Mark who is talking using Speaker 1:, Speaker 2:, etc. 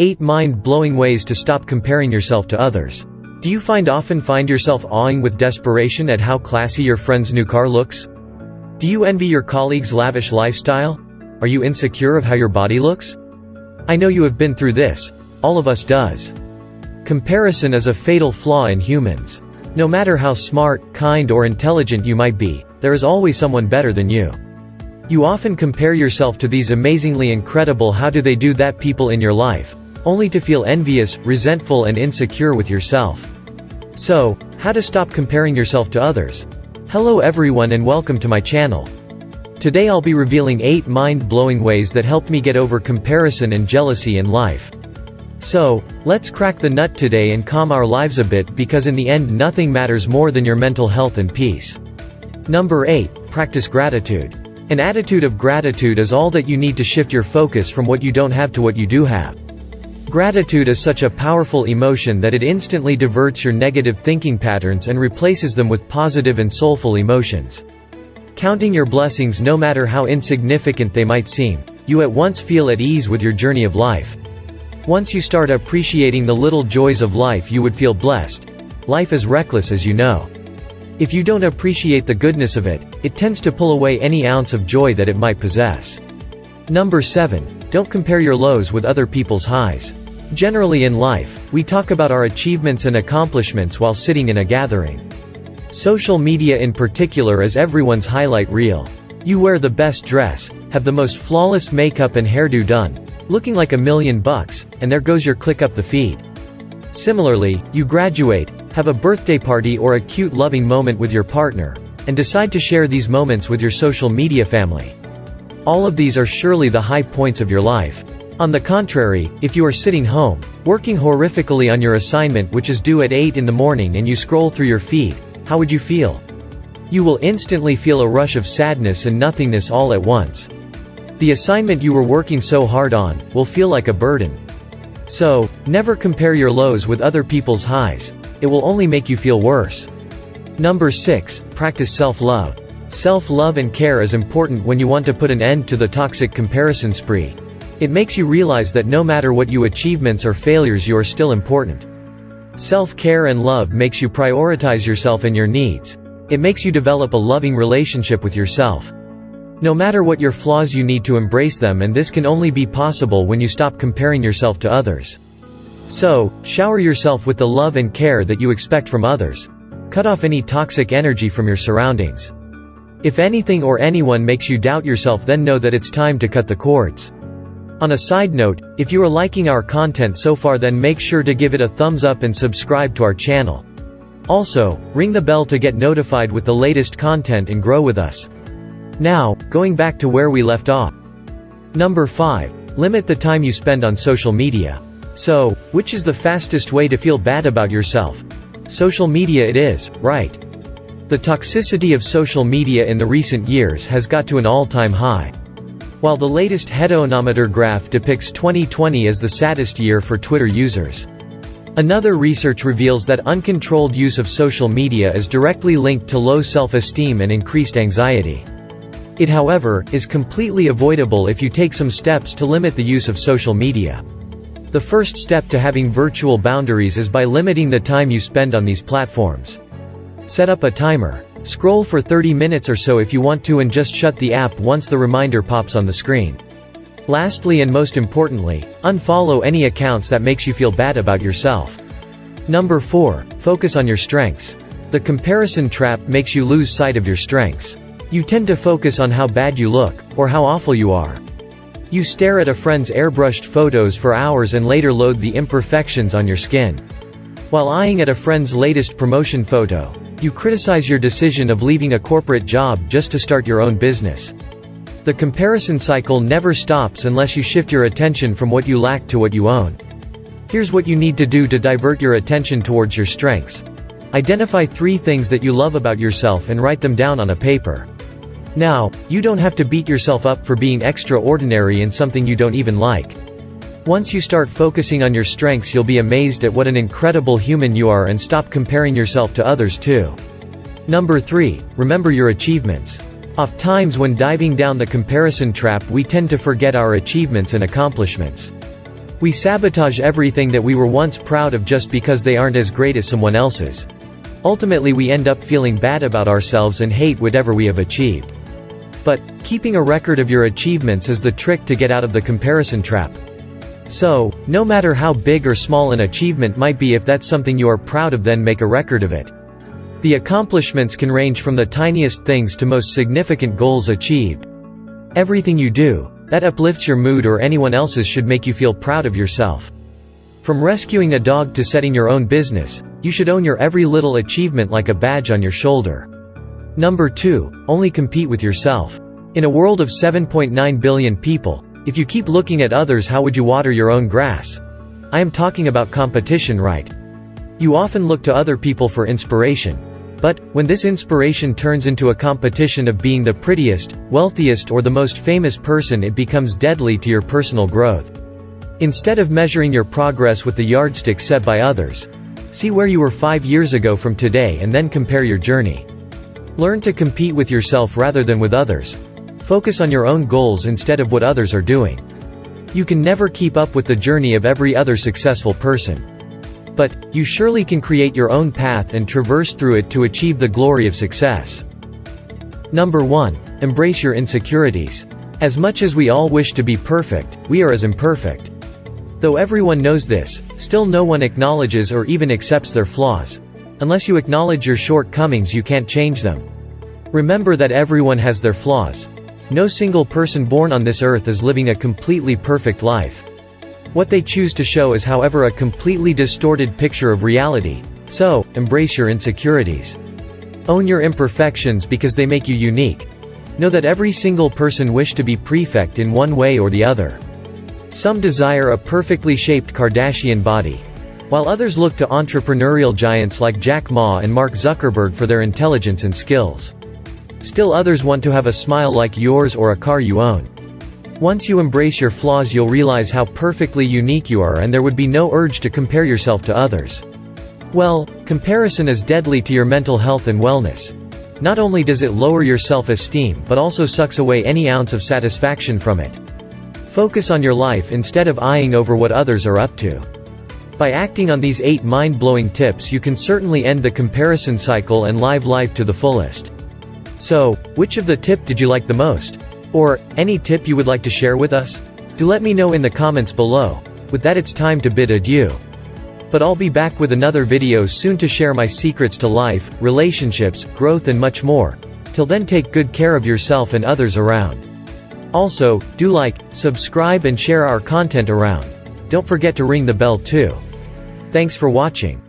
Speaker 1: 8 mind-blowing ways to stop comparing yourself to others. Do you often find yourself awing with desperation at how classy your friend's new car looks? Do you envy your colleague's lavish lifestyle? Are you insecure of how your body looks? I know you have been through this. All of us does. Comparison is a fatal flaw in humans. No matter how smart, kind, or intelligent you might be, there is always someone better than you. You often compare yourself to these amazingly incredible how-do-they-do-that people in your life, only to feel envious, resentful, and insecure with yourself. So, how to stop comparing yourself to others? Hello everyone and welcome to my channel. Today I'll be revealing 8 mind-blowing ways that helped me get over comparison and jealousy in life. So, let's crack the nut today and calm our lives a bit, because in the end nothing matters more than your mental health and peace. Number 8. Practice gratitude. An attitude of gratitude is all that you need to shift your focus from what you don't have to what you do have. Gratitude is such a powerful emotion that it instantly diverts your negative thinking patterns and replaces them with positive and soulful emotions. Counting your blessings, no matter how insignificant they might seem, you at once feel at ease with your journey of life. Once you start appreciating the little joys of life, you would feel blessed. Life is reckless, as you know. If you don't appreciate the goodness of it, it tends to pull away any ounce of joy that it might possess. Number 7. Don't compare your lows with other people's highs. Generally in life, we talk about our achievements and accomplishments while sitting in a gathering. Social media in particular is everyone's highlight reel. You wear the best dress, have the most flawless makeup and hairdo done, looking like $1,000,000, and there goes your click up the feed. Similarly, you graduate, have a birthday party or a cute loving moment with your partner, and decide to share these moments with your social media family. All of these are surely the high points of your life. On the contrary, if you are sitting home, working horrifically on your assignment which is due at 8 in the morning, and you scroll through your feed, how would you feel? You will instantly feel a rush of sadness and nothingness all at once. The assignment you were working so hard on will feel like a burden. So, never compare your lows with other people's highs. It will only make you feel worse. Number 6. Practice self-love. Self-love and care is important when you want to put an end to the toxic comparison spree. It makes you realize that no matter what your achievements or failures, you are still important. Self-care and love makes you prioritize yourself and your needs. It makes you develop a loving relationship with yourself. No matter what your flaws, you need to embrace them, and this can only be possible when you stop comparing yourself to others. So, shower yourself with the love and care that you expect from others. Cut off any toxic energy from your surroundings. If anything or anyone makes you doubt yourself, then know that it's time to cut the cords. On a side note, if you are liking our content so far, then make sure to give it a thumbs up and subscribe to our channel. Also, ring the bell to get notified with the latest content and grow with us. Now, going back to where we left off. Number 5. Limit the time you spend on social media. So, which is the fastest way to feel bad about yourself? Social media it is, right? The toxicity of social media in the recent years has got to an all-time high. While the latest hedonometer graph depicts 2020 as the saddest year for Twitter users. Another research reveals that uncontrolled use of social media is directly linked to low self-esteem and increased anxiety. It, however, is completely avoidable if you take some steps to limit the use of social media. The first step to having virtual boundaries is by limiting the time you spend on these platforms. Set up a timer. Scroll for 30 minutes or so if you want to, and just shut the app once the reminder pops on the screen. Lastly, and most importantly, unfollow any accounts that makes you feel bad about yourself. Number 4. Focus on your strengths. The comparison trap makes you lose sight of your strengths. You tend to focus on how bad you look, or how awful you are. You stare at a friend's airbrushed photos for hours and later loathe the imperfections on your skin. While eyeing at a friend's latest promotion photo, you criticize your decision of leaving a corporate job just to start your own business. The comparison cycle never stops unless you shift your attention from what you lack to what you own. Here's what you need to do to divert your attention towards your strengths. Identify 3 things that you love about yourself and write them down on a paper. Now, you don't have to beat yourself up for being extraordinary in something you don't even like. Once you start focusing on your strengths, you'll be amazed at what an incredible human you are, and stop comparing yourself to others too. Number 3. Remember your achievements. Oft times when diving down the comparison trap, we tend to forget our achievements and accomplishments. We sabotage everything that we were once proud of just because they aren't as great as someone else's. Ultimately, we end up feeling bad about ourselves and hate whatever we have achieved. But, keeping a record of your achievements is the trick to get out of the comparison trap. So, no matter how big or small an achievement might be, if that's something you are proud of, then make a record of it. The accomplishments can range from the tiniest things to most significant goals achieved. Everything you do that uplifts your mood or anyone else's should make you feel proud of yourself. From rescuing a dog to setting your own business, you should own your every little achievement like a badge on your shoulder. Number 2, only compete with yourself. In a world of 7.9 billion people, if you keep looking at others, how would you water your own grass? I am talking about competition, right? You often look to other people for inspiration. But, when this inspiration turns into a competition of being the prettiest, wealthiest, or the most famous person, it becomes deadly to your personal growth. Instead of measuring your progress with the yardstick set by others, see where you were 5 years ago from today and then compare your journey. Learn to compete with yourself rather than with others. Focus on your own goals instead of what others are doing. You can never keep up with the journey of every other successful person. But, you surely can create your own path and traverse through it to achieve the glory of success. Number 1. Embrace your insecurities. As much as we all wish to be perfect, we are as imperfect. Though everyone knows this, still no one acknowledges or even accepts their flaws. Unless you acknowledge your shortcomings, you can't change them. Remember that everyone has their flaws. No single person born on this earth is living a completely perfect life. What they choose to show is, however, a completely distorted picture of reality. So, embrace your insecurities. Own your imperfections because they make you unique. Know that every single person wishes to be perfect in one way or the other. Some desire a perfectly shaped Kardashian body, while others look to entrepreneurial giants like Jack Ma and Mark Zuckerberg for their intelligence and skills. Still others want to have a smile like yours or a car you own. Once you embrace your flaws, you'll realize how perfectly unique you are, and there would be no urge to compare yourself to others. Well, comparison is deadly to your mental health and wellness. Not only does it lower your self-esteem, but also sucks away any ounce of satisfaction from it. Focus on your life instead of eyeing over what others are up to. By acting on these 8 mind-blowing tips, you can certainly end the comparison cycle and live life to the fullest. So, which of the tip did you like the most? Or, any tip you would like to share with us? Do let me know in the comments below. With that, it's time to bid adieu. But I'll be back with another video soon to share my secrets to life, relationships, growth and much more. Till then, take good care of yourself and others around. Also, do like, subscribe and share our content around. Don't forget to ring the bell too. Thanks for watching.